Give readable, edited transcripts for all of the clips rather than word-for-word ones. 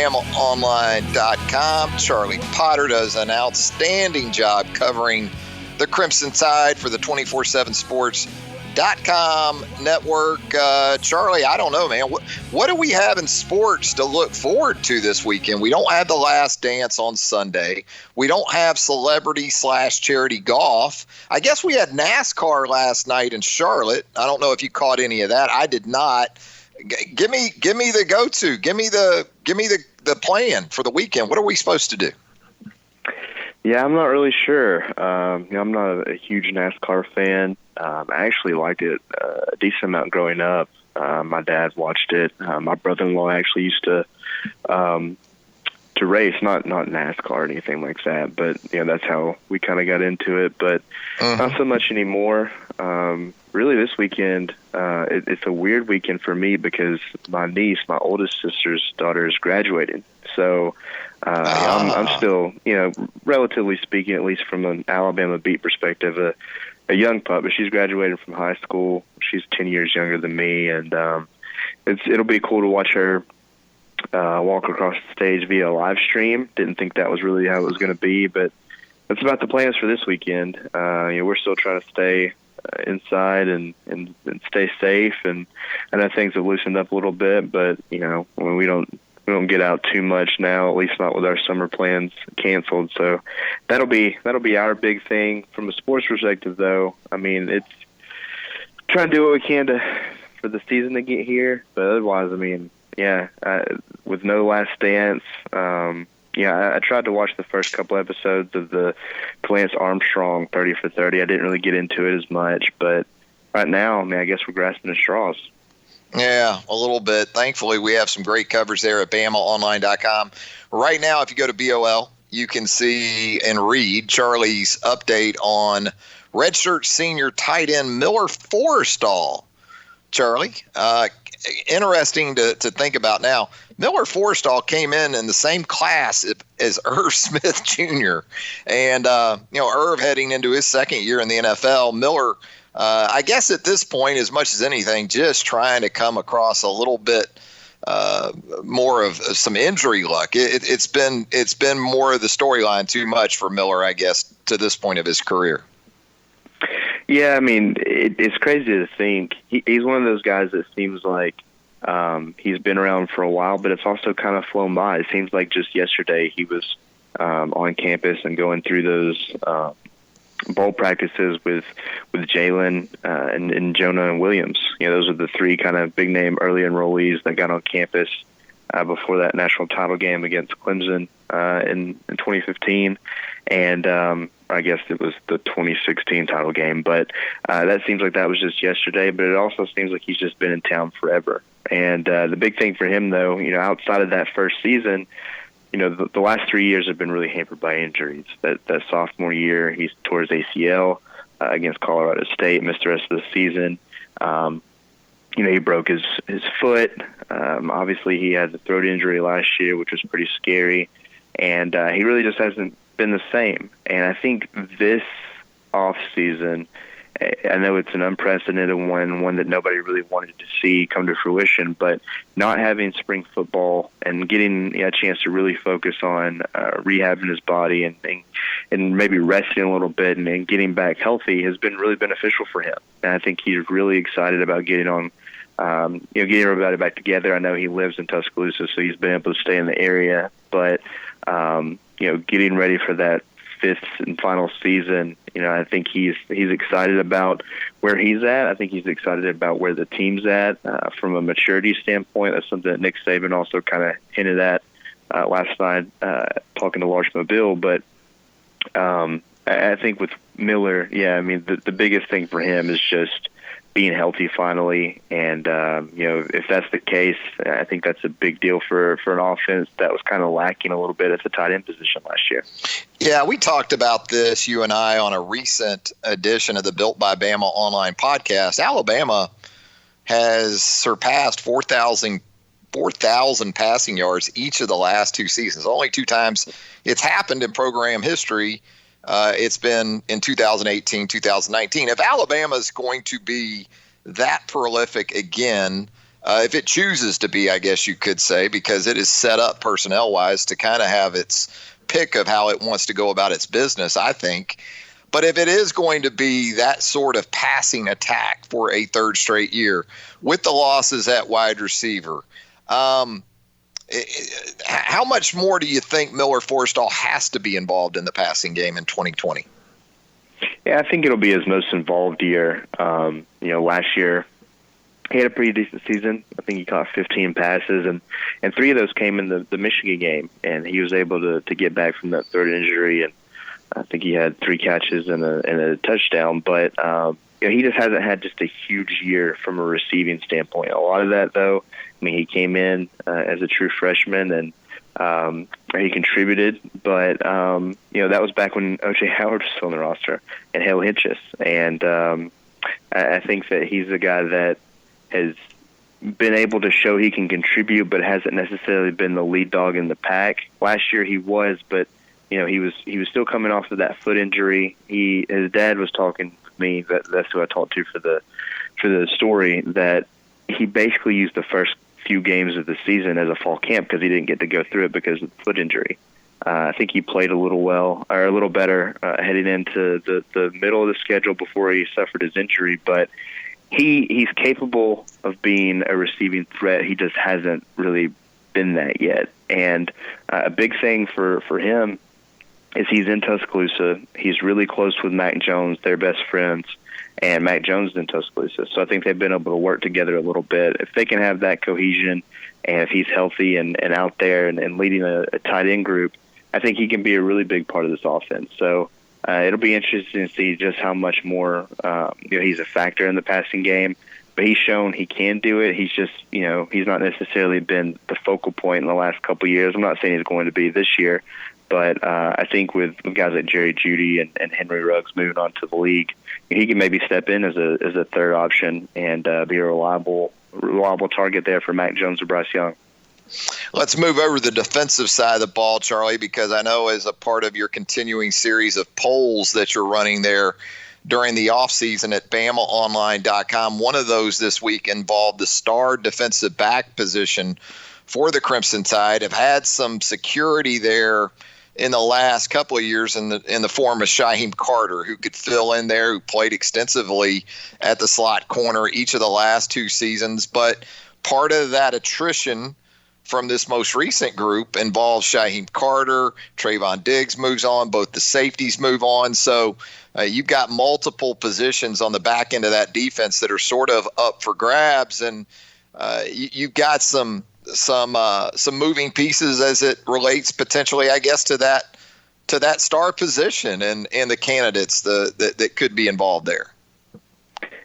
BamaOnline.com. Charlie Potter does an outstanding job covering the Crimson Tide for the 247sports.com network. Charlie, I don't know, man. What do we have in sports to look forward to this weekend? We don't have The Last Dance on Sunday. We don't have celebrity/charity golf. I guess we had NASCAR last night in Charlotte. I don't know if you caught any of that. I did not. Give me the go-to. Give me the plan for the weekend. What are we supposed to do? Yeah, I'm not really sure. I'm not a huge NASCAR fan. I actually liked it a decent amount growing up. My dad watched it. My brother-in-law actually used to race, not NASCAR or anything like that, but that's how we kind of got into it. But not so much anymore. Really, this weekend, it's a weird weekend for me because my niece, my oldest sister's daughter, is graduating. So I'm still, relatively speaking, at least from an Alabama beat perspective, a young pup. But she's graduating from high school. She's 10 years younger than me, and it'll be cool to watch her walk across the stage via a live stream. Didn't think that was really how it was going to be, but that's about the plans for this weekend. We're still trying to stay inside and stay safe, and I know things have loosened up a little bit, but we don't get out too much now, at least not with our summer plans canceled. So that'll be our big thing from a sports perspective, though. I mean, it's trying to do what we can for the season to get here, but otherwise, with no Last Dance, I tried to watch the first couple episodes of the Lance Armstrong 30 for 30. I didn't really get into it as much, but right now, I guess we're grasping at straws. Yeah, a little bit. Thankfully, we have some great coverage there at BamaOnline.com. Right now, if you go to BOL, you can see and read Charlie's update on redshirt senior tight end Miller Forristall. Charlie, interesting to think about now. Miller Forristall came in the same class as Irv Smith Jr. And, Irv heading into his second year in the NFL. Miller, I guess at this point, as much as anything, just trying to come across a little bit more of some injury luck. It's been more of the storyline too much for Miller, I guess, to this point of his career. Yeah, it's crazy to think. He's one of those guys that seems like he's been around for a while, but it's also kind of flown by. It seems like just yesterday he was on campus and going through those bowl practices with Jalen and Jonah and Williams. Those are the three kind of big name early enrollees that got on campus before that national title game against Clemson in 2015. And I guess it was the 2016 title game, but that seems like that was just yesterday. But it also seems like he's just been in town forever. And the big thing for him, though, outside of that first season, the last 3 years have been really hampered by injuries. That sophomore year, he's tore his ACL against Colorado State, missed the rest of the season. He broke his foot. Obviously, he had the throat injury last year, which was pretty scary. And he really just hasn't been the same. And I think this off season, I know it's an unprecedented one that nobody really wanted to see come to fruition, but not having spring football and getting a chance to really focus on rehabbing his body and maybe resting a little bit and getting back healthy has been really beneficial for him. And I think he's really excited about getting everybody back together. I know he lives in Tuscaloosa, so he's been able to stay in the area, but getting ready for that fifth and final season, I think he's excited about where he's at. I think he's excited about where the team's at from a maturity standpoint. That's something that Nick Saban also kind of hinted at last night talking to Large Mobile. But I think with Miller, the biggest thing for him is just being healthy finally. And, if that's the case, I think that's a big deal for an offense that was kind of lacking a little bit at the tight end position last year. Yeah, we talked about this, you and I, on a recent edition of the Built by Bama online podcast. Alabama has surpassed 4,000 passing yards each of the last two seasons. Only two times it's happened in program history. It's been in 2018, 2019. If Alabama is going to be that prolific again, if it chooses to be, I guess you could say, because it is set up personnel-wise to kind of have its pick of how it wants to go about its business, I think. But if it is going to be that sort of passing attack for a third straight year with the losses at wide receiver, how much more do you think Miller Forristall has to be involved in the passing game in 2020? Yeah, I think it'll be his most involved year. Last year he had a pretty decent season. I think he caught 15 passes, and 3 of those came in the Michigan game, and he was able to get back from that third injury, and I think he had 3 catches and a touchdown. But he just hasn't had just a huge year from a receiving standpoint. A lot of that, though, he came in as a true freshman, and he contributed, but that was back when O.J. Howard was still on the roster and Hale Hitchess, and I think that he's a guy that has been able to show he can contribute, but hasn't necessarily been the lead dog in the pack. Last year he was, but he was still coming off of that foot injury. His dad was talking to me. That's who I talked to for the story, that he basically used the first few games of the season as a fall camp because he didn't get to go through it because of the foot injury. I think he played a little better heading into the middle of the schedule before he suffered his injury, but he's capable of being a receiving threat. He just hasn't really been that yet. And a big thing for him is he's in Tuscaloosa. He's really close with Mac Jones. They're best friends. And Mac Jones is in Tuscaloosa. So I think they've been able to work together a little bit. If they can have that cohesion, and if he's healthy and out there and leading a tight end group, I think he can be a really big part of this offense. So it'll be interesting to see just how much more he's a factor in the passing game. But he's shown he can do it. He's just, he's not necessarily been the focal point in the last couple of years. I'm not saying he's going to be this year, but I think with guys like Jerry Jeudy and Henry Ruggs moving on to the league, he can maybe step in as a third option and be a reliable target there for Mac Jones or Bryce Young. Let's move over to the defensive side of the ball, Charlie, because I know as a part of your continuing series of polls that you're running there during the offseason at BamaOnline.com, one of those this week involved the star defensive back position for the Crimson Tide. Have had some security there in the last couple of years in the form of Shyheim Carter, who could fill in there, who played extensively at the slot corner each of the last 2 seasons. But part of that attrition from this most recent group involves Shyheim Carter. Trayvon Diggs moves on. Both the safeties move on. So you've got multiple positions on the back end of that defense that are sort of up for grabs. And you've got some moving pieces as it relates potentially, I guess, to that star position and the candidates that could be involved there.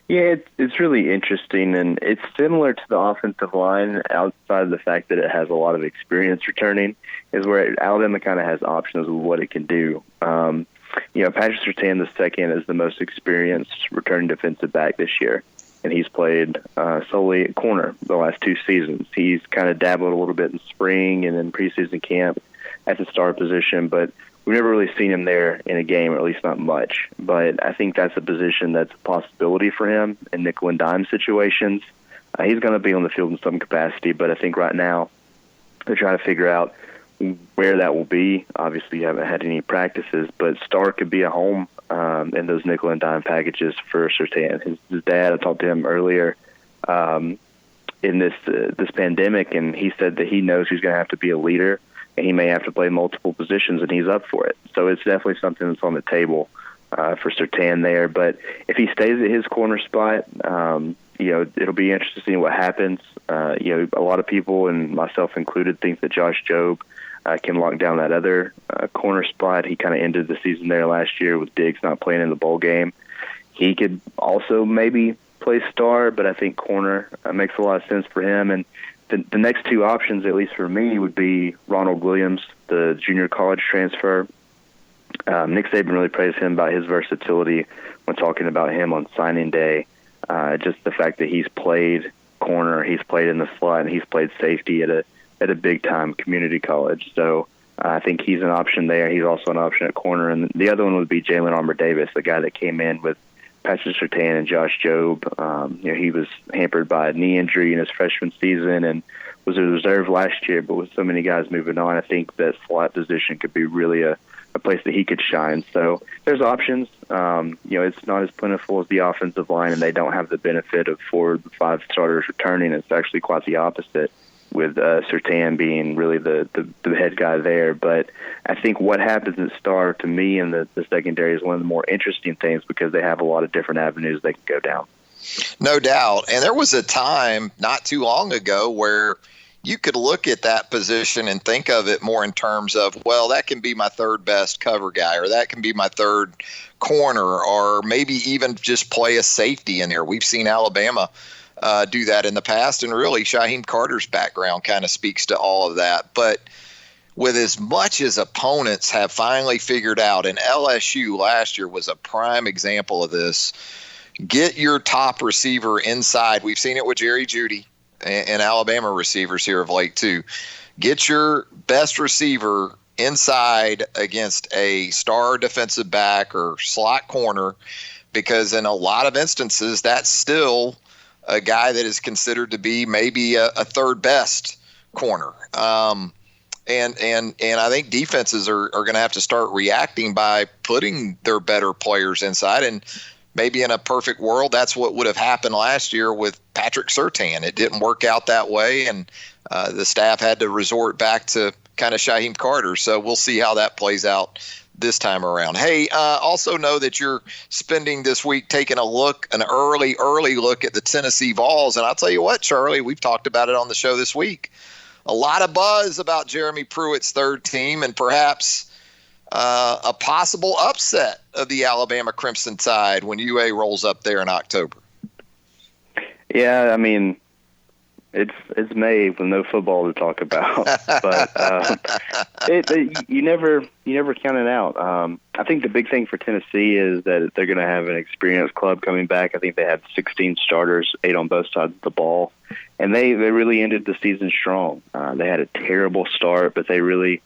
Yeah, it's really interesting, and it's similar to the offensive line outside of the fact that it has a lot of experience returning, is where Alabama kind of has options of what it can do. Patrick Surtain II is the most experienced returning defensive back this year, and he's played solely at corner the last 2 seasons. He's kind of dabbled a little bit in spring and in preseason camp at the star position, but we've never really seen him there in a game, or at least not much. But I think that's a position that's a possibility for him in nickel and dime situations. He's going to be on the field in some capacity, but I think right now they're trying to figure out where that will be. Obviously, you haven't had any practices, but star could be a home in those nickel and dime packages for Surtain. His dad, I talked to him earlier in this pandemic, and he said that he knows he's going to have to be a leader, and he may have to play multiple positions, and he's up for it. So it's definitely something that's on the table for Surtain there. But if he stays at his corner spot, it'll be interesting to see what happens. A lot of people, and myself included, think that Josh Jobe can lock down that other corner spot. He kind of ended the season there last year with Diggs not playing in the bowl game. He could also maybe play star, but I think corner makes a lot of sense for him. And the next 2 options, at least for me, would be Ronald Williams, the junior college transfer. Nick Saban really praised him about his versatility when talking about him on signing day. Just the fact that he's played corner, he's played in the slot, and he's played safety at a big-time community college. So I think he's an option there. He's also an option at corner. And the other one would be Jalen Armour-Davis, the guy that came in with Patrick Surtain and Josh Jobe. He was hampered by a knee injury in his freshman season and was a reserve last year, but with so many guys moving on, I think that slot position could be really a place that he could shine. So there's options. It's not as plentiful as the offensive line, and they don't have the benefit of 4 or 5 starters returning. It's actually quite the opposite, with Surtain being really the head guy there. But I think what happens at Star, to me, in the secondary is one of the more interesting things because they have a lot of different avenues they can go down. No doubt. And there was a time not too long ago where you could look at that position and think of it more in terms of, well, that can be my third best cover guy, or that can be my third corner, or maybe even just play a safety in there. We've seen Alabama do that in the past, and really Shaheem Carter's background kind of speaks to all of that. But with as much as opponents have finally figured out, and LSU last year was a prime example of this, get your top receiver inside. We've seen it with Jerry Jeudy and Alabama receivers here of late too. Get your best receiver inside against a star defensive back or slot corner, because in a lot of instances, that's still a guy that is considered to be maybe a third best corner. And I think defenses are going to have to start reacting by putting their better players inside. And maybe in a perfect world, that's what would have happened last year with Patrick Surtain. It didn't work out that way, and the staff had to resort back to kind of Shaheem Carter. So we'll see how that plays out this time around. Hey, also know that you're spending this week taking an early look at the Tennessee Vols. And I'll tell you what, Charlie, we've talked about it on the show this week. A lot of buzz about Jeremy Pruitt's third team and perhaps a possible upset of the Alabama Crimson Tide when UA rolls up there in October. Yeah, I mean, it's May with no football to talk about, but you never count it out. I think the big thing for Tennessee is that they're going to have an experienced club coming back. I think they had 16 starters, 8 on both sides of the ball, and they really ended the season strong. They had a terrible start, but they really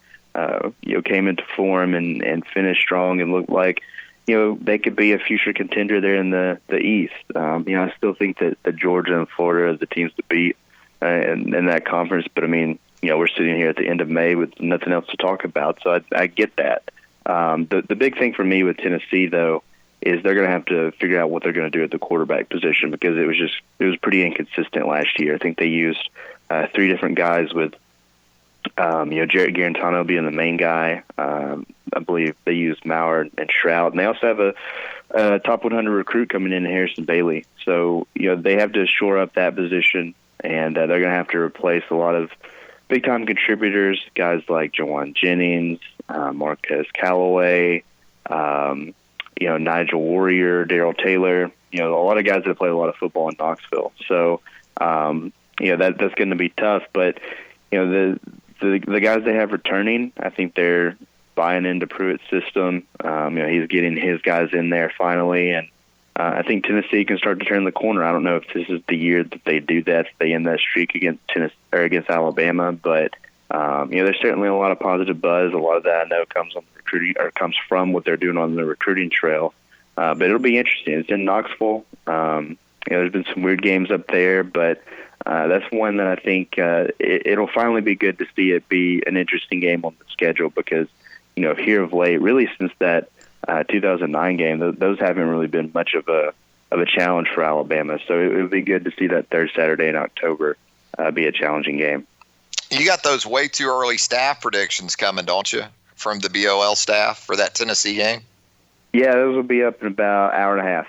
came into form and finished strong and looked like they could be a future contender there in the East. I still think that Georgia and Florida are the teams to beat in that conference. But, I mean, we're sitting here at the end of May with nothing else to talk about, so I get that. The big thing for me with Tennessee, though, is they're going to have to figure out what they're going to do at the quarterback position, because it was pretty inconsistent last year. I think they used 3 different guys with Jarrett Garantano being the main guy. I believe they used Maurer and Shroud, and they also have a top 100 recruit coming in, Harrison Bailey. So they have to shore up that position, and they're going to have to replace a lot of big-time contributors, guys like Jawan Jennings, Marquez Callaway, Nigel Warrior, Darrell Taylor. A lot of guys that play a lot of football in Knoxville. So that's going to be tough, but the guys they have returning, I think they're buying into Pruitt's system. He's getting his guys in there finally, and I think Tennessee can start to turn the corner. I don't know if this is the year that they do that, if they end that streak against Tennessee or against Alabama, but there's certainly a lot of positive buzz. A lot of that I know comes on the recruiting, or comes from what they're doing on the recruiting trail. But it'll be interesting. It's in Knoxville. There's been some weird games up there, but that's one that I think it'll finally be good to see it be an interesting game on the schedule, because here of late, really since that 2009 game, those haven't really been much of a challenge for Alabama. So it would be good to see that third Saturday in October be a challenging game. You got those way too early staff predictions coming, don't you, from the BOL staff for that Tennessee game? Yeah, those will be up in about an hour and a half.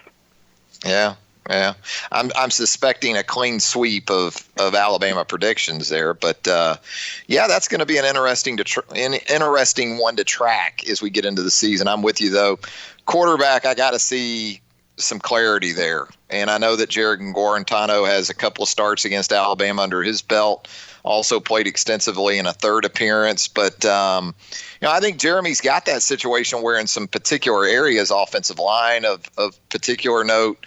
Yeah. Yeah, I'm suspecting a clean sweep of Alabama predictions there, but that's going to be an interesting one to track as we get into the season. I'm with you though. Quarterback, I got to see some clarity there, and I know that Jared Garantano has a couple of starts against Alabama under his belt. Also played extensively in a third appearance, but I think Jeremy's got that situation where in some particular areas, offensive line of particular note,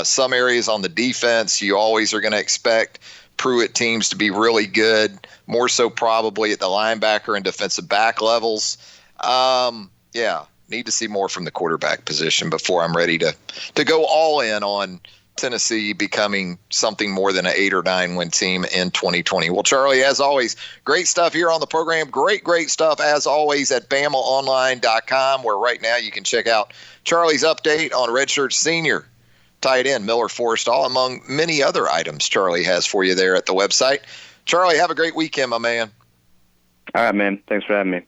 some areas on the defense, you always are going to expect Pruitt teams to be really good, more so probably at the linebacker and defensive back levels. Need to see more from the quarterback position before I'm ready to go all in on Tennessee becoming something more than an 8 or 9 win team in 2020. Well, Charlie, as always, great stuff here on the program. Great stuff, as always, at BamaOnline.com, where right now you can check out Charlie's update on redshirt senior tight end Miller Forristall, among many other items Charlie has for you there at the website. Charlie, have a great weekend, my man. All right, man. Thanks for having me.